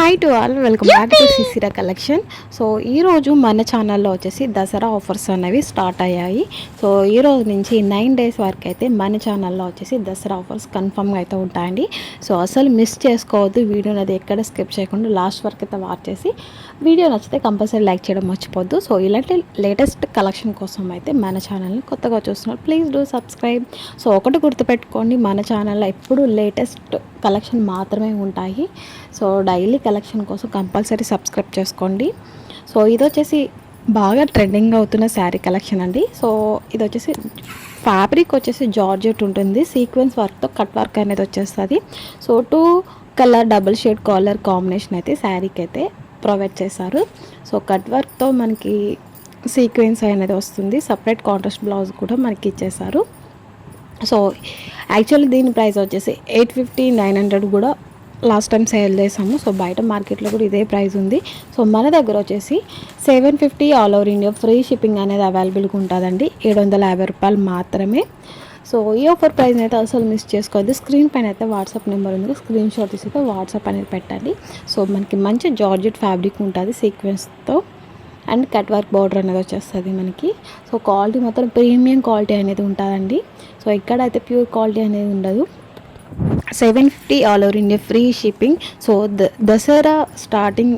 Hi to all, welcome back to సిసిరా collection. So ఈరోజు మన ఛానల్లో వచ్చేసి దసరా ఆఫర్స్ అనేవి స్టార్ట్ అయ్యాయి. సో ఈరోజు నుంచి 9 days వరకు అయితే మన ఛానల్లో వచ్చేసి దసరా ఆఫర్స్ కన్ఫర్మ్గా అయితే ఉంటాయండి. సో అసలు మిస్ చేసుకోవద్దు, వీడియో అనేది ఎక్కడ స్కిప్ చేయకుండా లాస్ట్ వరకు అయితే వాచ్ చేసి వీడియో నచ్చితే కంపల్సరీ లైక్ చేయడం మర్చిపోద్దు. సో ఇలాంటి లేటెస్ట్ కలెక్షన్ కోసం అయితే మన ఛానల్ని కొత్తగా చూస్తున్నారు, ప్లీజ్ డూ సబ్స్క్రైబ్. సో ఒకటి గుర్తుపెట్టుకోండి, మన ఛానల్లో ఎప్పుడు లేటెస్ట్ కలెక్షన్ మాత్రమే ఉంటాయి. సో డైలీ కలెక్షన్ కోసం కంపల్సరీ సబ్స్క్రైబ్ చేసుకోండి. సో ఇది వచ్చేసి బాగా ట్రెండింగ్ అవుతున్న శారీ కలెక్షన్ అండి. సో ఇది వచ్చేసి ఫ్యాబ్రిక్ వచ్చేసి జార్జెట్ ఉంటుంది, సీక్వెన్స్ వర్క్తో కట్ వర్క్ అనేది వచ్చేస్తుంది. So 2 colour double shade colour combination అయితే శారీకి అయితే ప్రొవైడ్ చేశారు. సో కట్ వర్క్తో మనకి సీక్వెన్స్ అనేది వస్తుంది, సపరేట్ కాంట్రాస్ట్ బ్లౌజ్ కూడా మనకి ఇచ్చేసారు. సో యాక్చువల్లీ దీని ప్రైస్ వచ్చేసి 850, 900 కూడా లాస్ట్ టైం సేల్ చేసాము. సో బయట మార్కెట్లో కూడా ఇదే ప్రైస్ ఉంది. సో మన దగ్గర వచ్చేసి 750 all over India free shipping అనేది అవైలబుల్గా ఉంటుందండి. 750 రూపాయలు మాత్రమే. సో ఈ ఆఫర్ ప్రైస్ అయితే అసలు మిస్ చేసుకోవద్దు. స్క్రీన్ పైన అయితే వాట్సాప్ నెంబర్ ఉంది, స్క్రీన్ షాట్ తీసి అయితే వాట్సాప్ అనేది పెట్టండి. సో మనకి మంచి జార్జెట్ ఫ్యాబ్రిక్ ఉంటుంది సీక్వెన్స్తో, అండ్ కట్ వర్క్ బార్డర్ అనేది వచ్చేస్తుంది మనకి. సో క్వాలిటీ మాత్రం ప్రీమియం క్వాలిటీ అనేది ఉంటుందండి. సో ఇక్కడ అయితే ప్యూర్ క్వాలిటీ అనేది ఉండదు. 750 all over India free shipping. So Dasara starting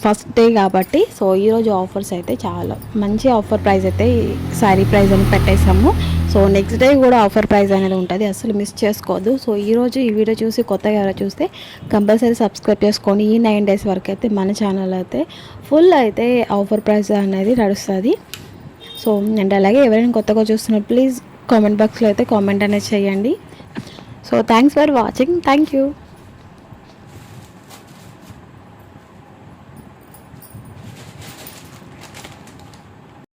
first day కాబట్టి సో ఈరోజు ఆఫర్స్ అయితే చాలా మంచి ఆఫర్ ప్రైస్ అయితే శారీ ప్రైస్ అని పెట్టేసాము. సో నెక్స్ట్ డే కూడా ఆఫర్ ప్రైస్ అనేది ఉంటుంది, అసలు మిస్ చేసుకోవద్దు. సో ఈరోజు ఈ వీడియో చూసి కొత్తగా ఎవరైనా చూస్తే కంపల్సరీ సబ్స్క్రైబ్ చేసుకొని ఈ 9 days వరకు అయితే మన ఛానల్ అయితే ఫుల్ అయితే ఆఫర్ ప్రైస్ అనేది నడుస్తుంది. సో అండ్ అలాగే ఎవరైనా కొత్తగా చూస్తున్నారు ప్లీజ్ కామెంట్ బాక్స్లో అయితే కామెంట్ అనేది చేయండి. So thanks for watching, thank you.